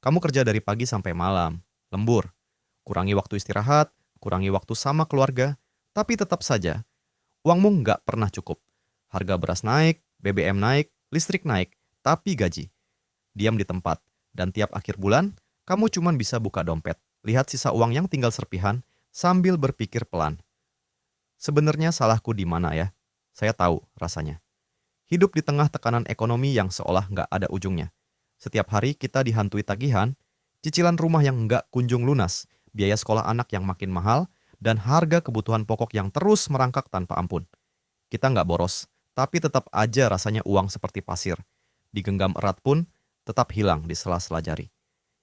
Kamu kerja dari pagi sampai malam, lembur, kurangi waktu istirahat, kurangi waktu sama keluarga, tapi tetap saja uangmu nggak pernah cukup. Harga beras naik, BBM naik, listrik naik, tapi gaji diam di tempat. Dan tiap akhir bulan, kamu cuma bisa buka dompet, lihat sisa uang yang tinggal serpihan, sambil berpikir pelan. Sebenarnya salahku di mana ya? Saya tahu rasanya. Hidup di tengah tekanan ekonomi yang seolah nggak ada ujungnya. Setiap hari kita dihantui tagihan, cicilan rumah yang nggak kunjung lunas, biaya sekolah anak yang makin mahal, dan harga kebutuhan pokok yang terus merangkak tanpa ampun. Kita nggak boros, tapi tetap aja rasanya uang seperti pasir. Digenggam erat pun, tetap hilang di sela-sela jari.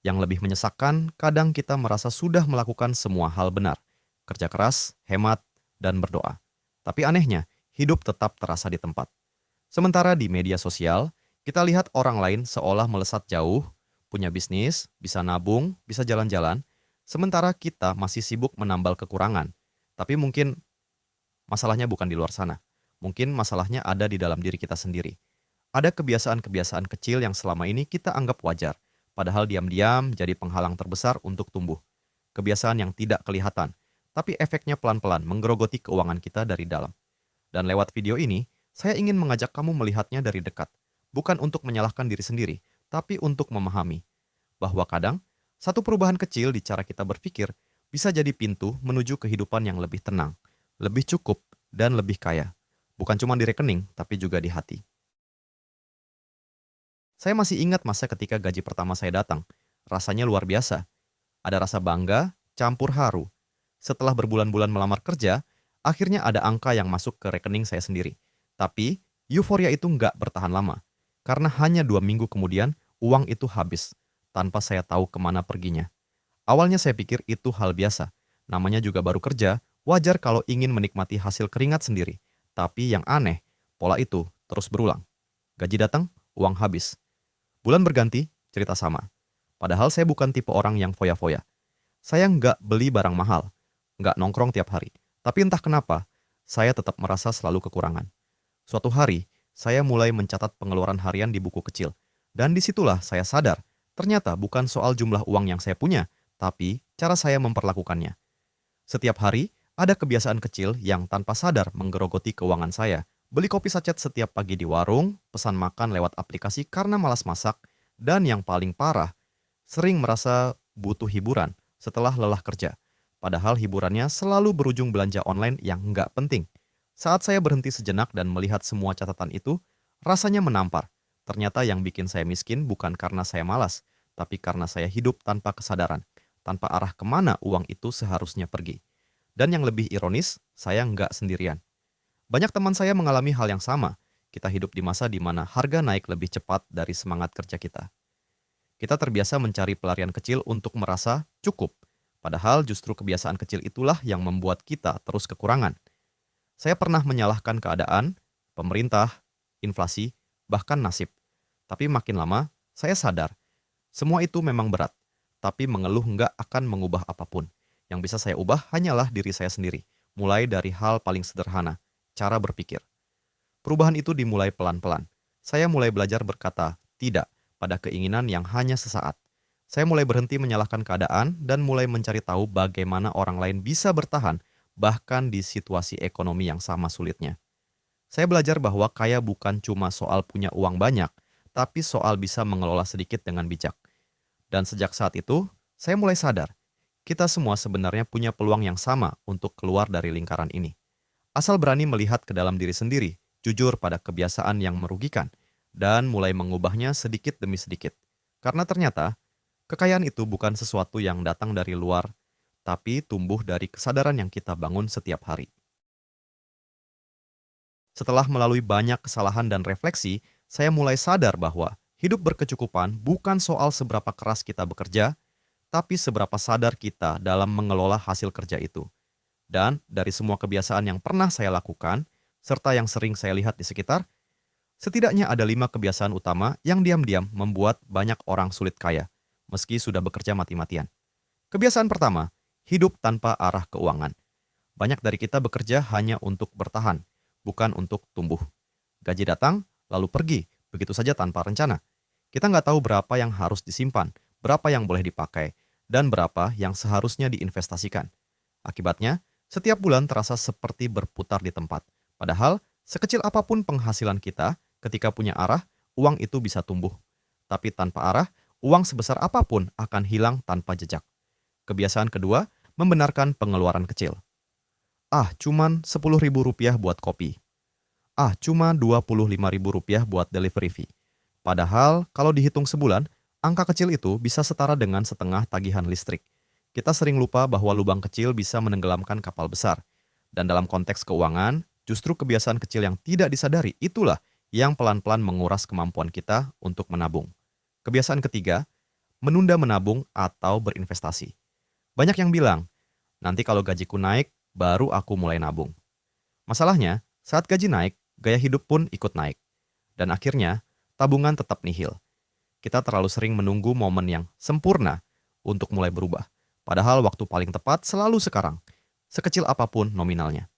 Yang lebih menyesakkan, kadang kita merasa sudah melakukan semua hal benar. Kerja keras, hemat, dan berdoa. Tapi anehnya, hidup tetap terasa di tempat. Sementara di media sosial, kita lihat orang lain seolah melesat jauh, punya bisnis, bisa nabung, bisa jalan-jalan, sementara kita masih sibuk menambal kekurangan. Tapi mungkin masalahnya bukan di luar sana. Mungkin masalahnya ada di dalam diri kita sendiri. Ada kebiasaan-kebiasaan kecil yang selama ini kita anggap wajar, padahal diam-diam jadi penghalang terbesar untuk tumbuh. Kebiasaan yang tidak kelihatan, tapi efeknya pelan-pelan menggerogoti keuangan kita dari dalam. Dan lewat video ini, saya ingin mengajak kamu melihatnya dari dekat. Bukan untuk menyalahkan diri sendiri, tapi untuk memahami bahwa kadang satu perubahan kecil di cara kita berpikir bisa jadi pintu menuju kehidupan yang lebih tenang, lebih cukup, dan lebih kaya. Bukan cuma di rekening, tapi juga di hati. Saya masih ingat masa ketika gaji pertama saya datang. Rasanya luar biasa. Ada rasa bangga, campur haru. Setelah berbulan-bulan melamar kerja, akhirnya ada angka yang masuk ke rekening saya sendiri. Tapi, euforia itu nggak bertahan lama. Karena hanya 2 minggu kemudian, uang itu habis, tanpa saya tahu kemana perginya. Awalnya saya pikir itu hal biasa. Namanya juga baru kerja, wajar kalau ingin menikmati hasil keringat sendiri. Tapi yang aneh, pola itu terus berulang. Gaji datang, uang habis. Bulan berganti, cerita sama. Padahal saya bukan tipe orang yang foya-foya. Saya nggak beli barang mahal, nggak nongkrong tiap hari. Tapi entah kenapa, saya tetap merasa selalu kekurangan. Suatu hari, saya mulai mencatat pengeluaran harian di buku kecil. Dan disitulah saya sadar, ternyata bukan soal jumlah uang yang saya punya, tapi cara saya memperlakukannya. Setiap hari, ada kebiasaan kecil yang tanpa sadar menggerogoti keuangan saya. Beli kopi sachet setiap pagi di warung, pesan makan lewat aplikasi karena malas masak, dan yang paling parah, sering merasa butuh hiburan setelah lelah kerja. Padahal hiburannya selalu berujung belanja online yang nggak penting. Saat saya berhenti sejenak dan melihat semua catatan itu, rasanya menampar. Ternyata yang bikin saya miskin bukan karena saya malas, tapi karena saya hidup tanpa kesadaran, tanpa arah kemana uang itu seharusnya pergi. Dan yang lebih ironis, saya nggak sendirian. Banyak teman saya mengalami hal yang sama. Kita hidup di masa di mana harga naik lebih cepat dari semangat kerja kita. Kita terbiasa mencari pelarian kecil untuk merasa cukup. Padahal justru kebiasaan kecil itulah yang membuat kita terus kekurangan. Saya pernah menyalahkan keadaan, pemerintah, inflasi, bahkan nasib. Tapi makin lama, saya sadar, semua itu memang berat. Tapi mengeluh nggak akan mengubah apapun. Yang bisa saya ubah hanyalah diri saya sendiri. Mulai dari hal paling sederhana, cara berpikir. Perubahan itu dimulai pelan-pelan. Saya mulai belajar berkata tidak pada keinginan yang hanya sesaat. Saya mulai berhenti menyalahkan keadaan dan mulai mencari tahu bagaimana orang lain bisa bertahan bahkan di situasi ekonomi yang sama sulitnya. Saya belajar bahwa kaya bukan cuma soal punya uang banyak, tapi soal bisa mengelola sedikit dengan bijak. Dan sejak saat itu, saya mulai sadar, kita semua sebenarnya punya peluang yang sama untuk keluar dari lingkaran ini. Asal berani melihat ke dalam diri sendiri, jujur pada kebiasaan yang merugikan, dan mulai mengubahnya sedikit demi sedikit. Karena ternyata, kekayaan itu bukan sesuatu yang datang dari luar, tapi tumbuh dari kesadaran yang kita bangun setiap hari. Setelah melalui banyak kesalahan dan refleksi, saya mulai sadar bahwa hidup berkecukupan bukan soal seberapa keras kita bekerja, tapi seberapa sadar kita dalam mengelola hasil kerja itu. Dan dari semua kebiasaan yang pernah saya lakukan, serta yang sering saya lihat di sekitar, setidaknya ada 5 kebiasaan utama yang diam-diam membuat banyak orang sulit kaya, meski sudah bekerja mati-matian. Kebiasaan pertama, hidup tanpa arah keuangan. Banyak dari kita bekerja hanya untuk bertahan, bukan untuk tumbuh. Gaji datang, lalu pergi, begitu saja tanpa rencana. Kita nggak tahu berapa yang harus disimpan, berapa yang boleh dipakai, dan berapa yang seharusnya diinvestasikan. Akibatnya, setiap bulan terasa seperti berputar di tempat. Padahal, sekecil apapun penghasilan kita, ketika punya arah, uang itu bisa tumbuh. Tapi tanpa arah, uang sebesar apapun akan hilang tanpa jejak. Kebiasaan kedua, membenarkan pengeluaran kecil. Ah, cuman Rp10.000 buat kopi. Ah, cuma Rp25.000 buat delivery fee. Padahal, kalau dihitung sebulan, angka kecil itu bisa setara dengan setengah tagihan listrik. Kita sering lupa bahwa lubang kecil bisa menenggelamkan kapal besar. Dan dalam konteks keuangan, justru kebiasaan kecil yang tidak disadari itulah yang pelan-pelan menguras kemampuan kita untuk menabung. Kebiasaan ketiga, menunda menabung atau berinvestasi. Banyak yang bilang, nanti kalau gajiku naik, baru aku mulai nabung. Masalahnya, saat gaji naik, gaya hidup pun ikut naik. Dan akhirnya, tabungan tetap nihil. Kita terlalu sering menunggu momen yang sempurna untuk mulai berubah. Padahal waktu paling tepat selalu sekarang, sekecil apapun nominalnya.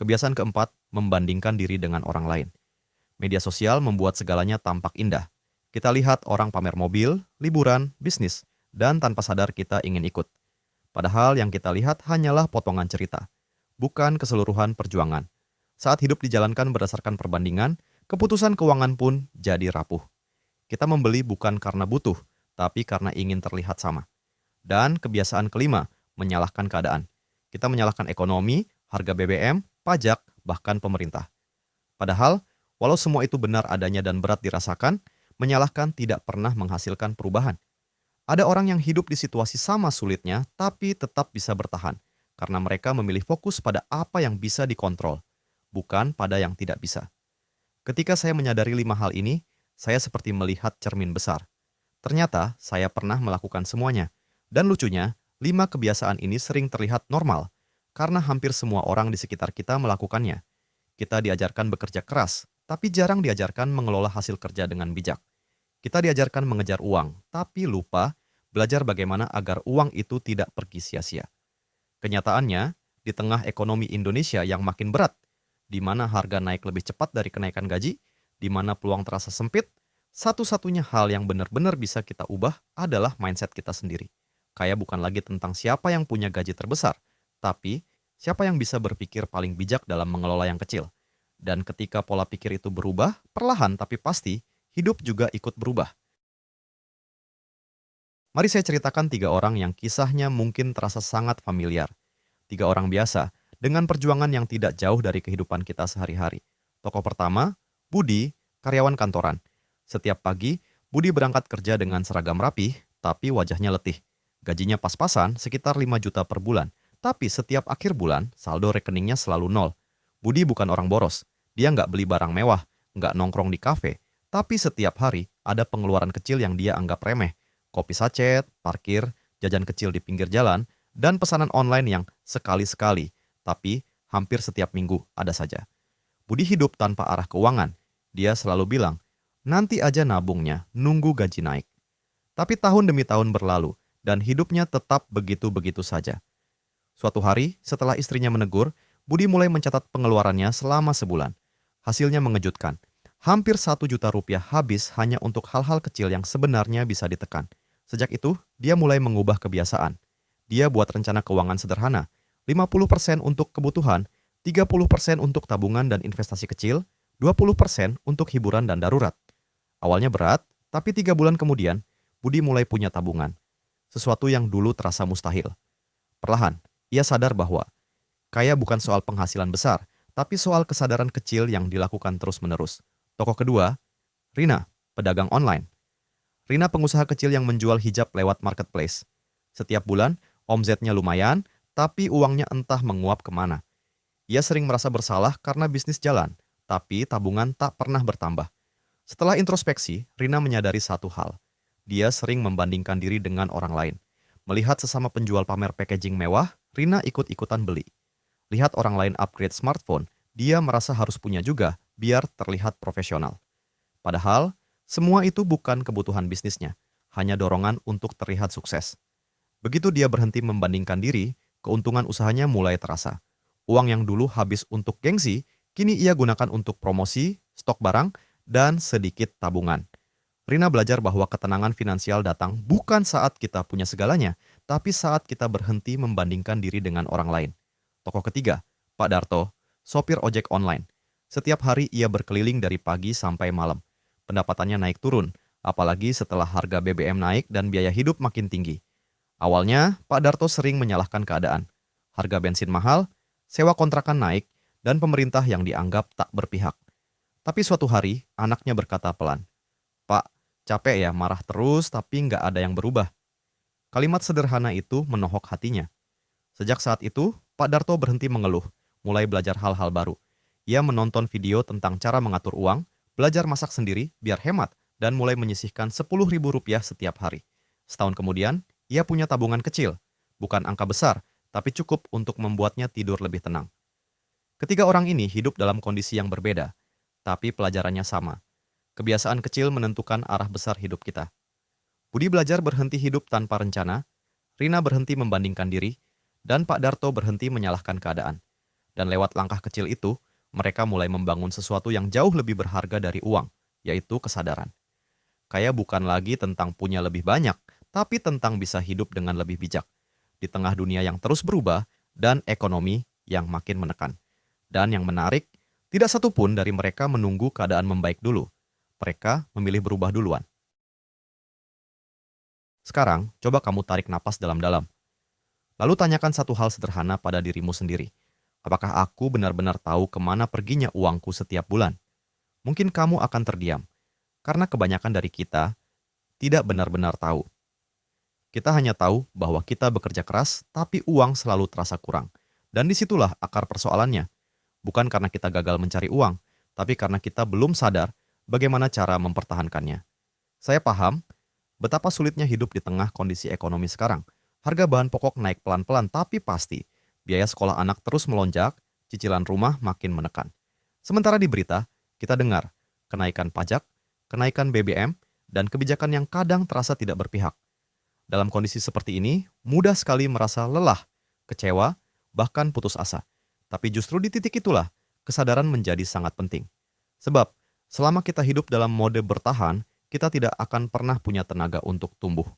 Kebiasaan keempat, membandingkan diri dengan orang lain. Media sosial membuat segalanya tampak indah. Kita lihat orang pamer mobil, liburan, bisnis, dan tanpa sadar kita ingin ikut. Padahal yang kita lihat hanyalah potongan cerita, bukan keseluruhan perjuangan. Saat hidup dijalankan berdasarkan perbandingan, keputusan keuangan pun jadi rapuh. Kita membeli bukan karena butuh, tapi karena ingin terlihat sama. Dan kebiasaan kelima, menyalahkan keadaan. Kita menyalahkan ekonomi, harga BBM, pajak, bahkan pemerintah. Padahal, walau semua itu benar adanya dan berat dirasakan, menyalahkan tidak pernah menghasilkan perubahan. Ada orang yang hidup di situasi sama sulitnya, tapi tetap bisa bertahan, karena mereka memilih fokus pada apa yang bisa dikontrol, bukan pada yang tidak bisa. Ketika saya menyadari 5 hal ini, saya seperti melihat cermin besar. Ternyata, saya pernah melakukan semuanya. Dan lucunya, 5 kebiasaan ini sering terlihat normal, karena hampir semua orang di sekitar kita melakukannya. Kita diajarkan bekerja keras, tapi jarang diajarkan mengelola hasil kerja dengan bijak. Kita diajarkan mengejar uang, tapi lupa belajar bagaimana agar uang itu tidak pergi sia-sia. Kenyataannya, di tengah ekonomi Indonesia yang makin berat, di mana harga naik lebih cepat dari kenaikan gaji, di mana peluang terasa sempit, satu-satunya hal yang benar-benar bisa kita ubah adalah mindset kita sendiri. Kayak bukan lagi tentang siapa yang punya gaji terbesar, tapi siapa yang bisa berpikir paling bijak dalam mengelola yang kecil. Dan ketika pola pikir itu berubah, perlahan tapi pasti, hidup juga ikut berubah. Mari saya ceritakan 3 orang yang kisahnya mungkin terasa sangat familiar. 3 orang biasa, dengan perjuangan yang tidak jauh dari kehidupan kita sehari-hari. Tokoh pertama, Budi, karyawan kantoran. Setiap pagi, Budi berangkat kerja dengan seragam rapih, tapi wajahnya letih. Gajinya pas-pasan, sekitar 5 juta per bulan. Tapi setiap akhir bulan, saldo rekeningnya selalu nol. Budi bukan orang boros. Dia nggak beli barang mewah, nggak nongkrong di kafe. Tapi setiap hari, ada pengeluaran kecil yang dia anggap remeh. Kopi sachet, parkir, jajan kecil di pinggir jalan, dan pesanan online yang sekali-sekali, tapi hampir setiap minggu ada saja. Budi hidup tanpa arah keuangan. Dia selalu bilang, nanti aja nabungnya, nunggu gaji naik. Tapi tahun demi tahun berlalu, dan hidupnya tetap begitu-begitu saja. Suatu hari, setelah istrinya menegur, Budi mulai mencatat pengeluarannya selama sebulan. Hasilnya mengejutkan. Hampir 1 juta rupiah habis hanya untuk hal-hal kecil yang sebenarnya bisa ditekan. Sejak itu, dia mulai mengubah kebiasaan. Dia buat rencana keuangan sederhana, 50% untuk kebutuhan, 30% untuk tabungan dan investasi kecil, 20% untuk hiburan dan darurat. Awalnya berat, tapi 3 bulan kemudian, Budi mulai punya tabungan. Sesuatu yang dulu terasa mustahil. Perlahan, ia sadar bahwa kaya bukan soal penghasilan besar, tapi soal kesadaran kecil yang dilakukan terus-menerus. Tokoh kedua, Rina, pedagang online. Rina pengusaha kecil yang menjual hijab lewat marketplace. Setiap bulan, omsetnya lumayan, tapi uangnya entah menguap kemana. Ia sering merasa bersalah karena bisnis jalan, tapi tabungan tak pernah bertambah. Setelah introspeksi, Rina menyadari satu hal. Dia sering membandingkan diri dengan orang lain. Melihat sesama penjual pamer packaging mewah, Rina ikut-ikutan beli. Lihat orang lain upgrade smartphone, dia merasa harus punya juga biar terlihat profesional. Padahal, semua itu bukan kebutuhan bisnisnya, hanya dorongan untuk terlihat sukses. Begitu dia berhenti membandingkan diri, keuntungan usahanya mulai terasa. Uang yang dulu habis untuk gengsi, kini ia gunakan untuk promosi, stok barang, dan sedikit tabungan. Rina belajar bahwa ketenangan finansial datang bukan saat kita punya segalanya, tapi saat kita berhenti membandingkan diri dengan orang lain. Tokoh ketiga, Pak Darto, sopir ojek online. Setiap hari ia berkeliling dari pagi sampai malam. Pendapatannya naik turun, apalagi setelah harga BBM naik dan biaya hidup makin tinggi. Awalnya, Pak Darto sering menyalahkan keadaan. Harga bensin mahal, sewa kontrakan naik, dan pemerintah yang dianggap tak berpihak. Tapi suatu hari, anaknya berkata pelan, "Pak, capek ya marah terus tapi nggak ada yang berubah." Kalimat sederhana itu menohok hatinya. Sejak saat itu, Pak Darto berhenti mengeluh, mulai belajar hal-hal baru. Ia menonton video tentang cara mengatur uang, belajar masak sendiri biar hemat, dan mulai menyisihkan Rp10.000 setiap hari. Setahun kemudian, ia punya tabungan kecil. Bukan angka besar, tapi cukup untuk membuatnya tidur lebih tenang. Ketiga orang ini hidup dalam kondisi yang berbeda, tapi pelajarannya sama. Kebiasaan kecil menentukan arah besar hidup kita. Budi belajar berhenti hidup tanpa rencana, Rina berhenti membandingkan diri, dan Pak Darto berhenti menyalahkan keadaan. Dan lewat langkah kecil itu, mereka mulai membangun sesuatu yang jauh lebih berharga dari uang, yaitu kesadaran. Kaya bukan lagi tentang punya lebih banyak, tapi tentang bisa hidup dengan lebih bijak. Di tengah dunia yang terus berubah dan ekonomi yang makin menekan. Dan yang menarik, tidak satu pun dari mereka menunggu keadaan membaik dulu. Mereka memilih berubah duluan. Sekarang, coba kamu tarik napas dalam-dalam. Lalu tanyakan satu hal sederhana pada dirimu sendiri. Apakah aku benar-benar tahu kemana perginya uangku setiap bulan? Mungkin kamu akan terdiam, karena kebanyakan dari kita tidak benar-benar tahu. Kita hanya tahu bahwa kita bekerja keras, tapi uang selalu terasa kurang. Dan disitulah akar persoalannya. Bukan karena kita gagal mencari uang, tapi karena kita belum sadar bagaimana cara mempertahankannya. Saya paham betapa sulitnya hidup di tengah kondisi ekonomi sekarang. Harga bahan pokok naik pelan-pelan tapi pasti. Biaya sekolah anak terus melonjak, cicilan rumah makin menekan. Sementara di berita, kita dengar kenaikan pajak, kenaikan BBM, dan kebijakan yang kadang terasa tidak berpihak. Dalam kondisi seperti ini, mudah sekali merasa lelah, kecewa, bahkan putus asa. Tapi justru di titik itulah, kesadaran menjadi sangat penting. Sebab, selama kita hidup dalam mode bertahan, kita tidak akan pernah punya tenaga untuk tumbuh.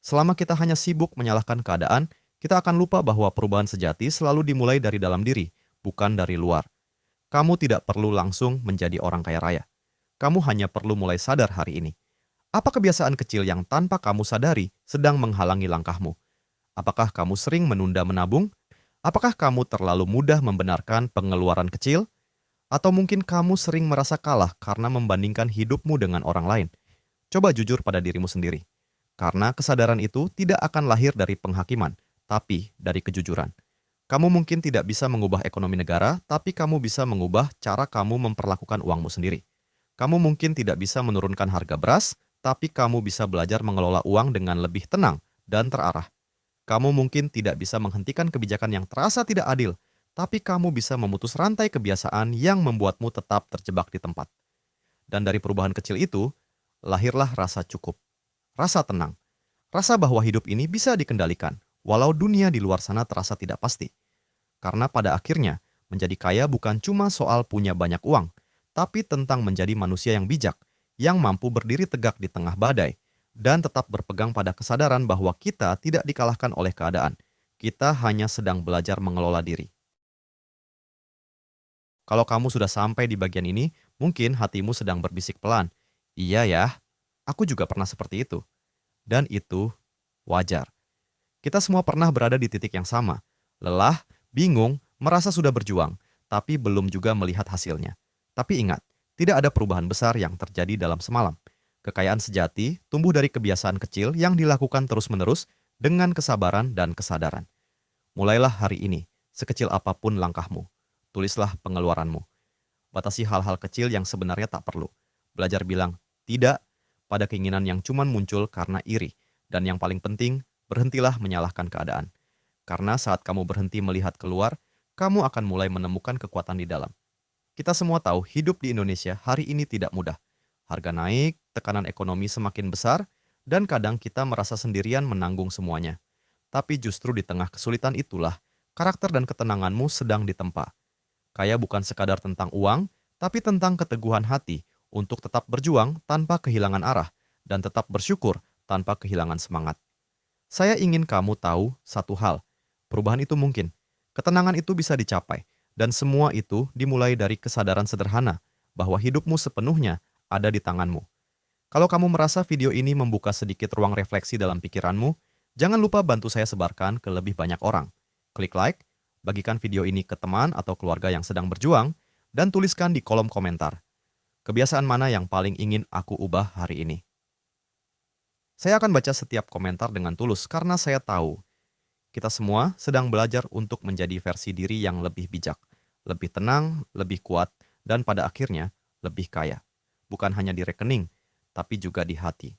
Selama kita hanya sibuk menyalahkan keadaan, kita akan lupa bahwa perubahan sejati selalu dimulai dari dalam diri, bukan dari luar. Kamu tidak perlu langsung menjadi orang kaya raya. Kamu hanya perlu mulai sadar hari ini. Apa kebiasaan kecil yang tanpa kamu sadari sedang menghalangi langkahmu? Apakah kamu sering menunda menabung? Apakah kamu terlalu mudah membenarkan pengeluaran kecil? Atau mungkin kamu sering merasa kalah karena membandingkan hidupmu dengan orang lain? Coba jujur pada dirimu sendiri. Karena kesadaran itu tidak akan lahir dari penghakiman, tapi dari kejujuran. Kamu mungkin tidak bisa mengubah ekonomi negara, tapi kamu bisa mengubah cara kamu memperlakukan uangmu sendiri. Kamu mungkin tidak bisa menurunkan harga beras, tapi kamu bisa belajar mengelola uang dengan lebih tenang dan terarah. Kamu mungkin tidak bisa menghentikan kebijakan yang terasa tidak adil, tapi kamu bisa memutus rantai kebiasaan yang membuatmu tetap terjebak di tempat. Dan dari perubahan kecil itu, lahirlah rasa cukup, rasa tenang, rasa bahwa hidup ini bisa dikendalikan, walau dunia di luar sana terasa tidak pasti. Karena pada akhirnya, menjadi kaya bukan cuma soal punya banyak uang, tapi tentang menjadi manusia yang bijak, yang mampu berdiri tegak di tengah badai, dan tetap berpegang pada kesadaran bahwa kita tidak dikalahkan oleh keadaan. Kita hanya sedang belajar mengelola diri. Kalau kamu sudah sampai di bagian ini, mungkin hatimu sedang berbisik pelan. Iya ya, aku juga pernah seperti itu. Dan itu wajar. Kita semua pernah berada di titik yang sama. Lelah, bingung, merasa sudah berjuang, tapi belum juga melihat hasilnya. Tapi ingat, tidak ada perubahan besar yang terjadi dalam semalam. Kekayaan sejati tumbuh dari kebiasaan kecil yang dilakukan terus-menerus dengan kesabaran dan kesadaran. Mulailah hari ini, sekecil apapun langkahmu. Tulislah pengeluaranmu. Batasi hal-hal kecil yang sebenarnya tak perlu. Belajar bilang tidak pada keinginan yang cuman muncul karena iri. Dan yang paling penting, berhentilah menyalahkan keadaan. Karena saat kamu berhenti melihat keluar, kamu akan mulai menemukan kekuatan di dalam. Kita semua tahu hidup di Indonesia hari ini tidak mudah. Harga naik, tekanan ekonomi semakin besar, dan kadang kita merasa sendirian menanggung semuanya. Tapi justru di tengah kesulitan itulah, karakter dan ketenanganmu sedang ditempa. Kaya bukan sekadar tentang uang, tapi tentang keteguhan hati untuk tetap berjuang tanpa kehilangan arah, dan tetap bersyukur tanpa kehilangan semangat. Saya ingin kamu tahu satu hal, perubahan itu mungkin, ketenangan itu bisa dicapai, dan semua itu dimulai dari kesadaran sederhana bahwa hidupmu sepenuhnya ada di tanganmu. Kalau kamu merasa video ini membuka sedikit ruang refleksi dalam pikiranmu, jangan lupa bantu saya sebarkan ke lebih banyak orang. Klik like, bagikan video ini ke teman atau keluarga yang sedang berjuang, dan tuliskan di kolom komentar. Kebiasaan mana yang paling ingin aku ubah hari ini? Saya akan baca setiap komentar dengan tulus karena saya tahu kita semua sedang belajar untuk menjadi versi diri yang lebih bijak, lebih tenang, lebih kuat, dan pada akhirnya lebih kaya. Bukan hanya di rekening, tapi juga di hati.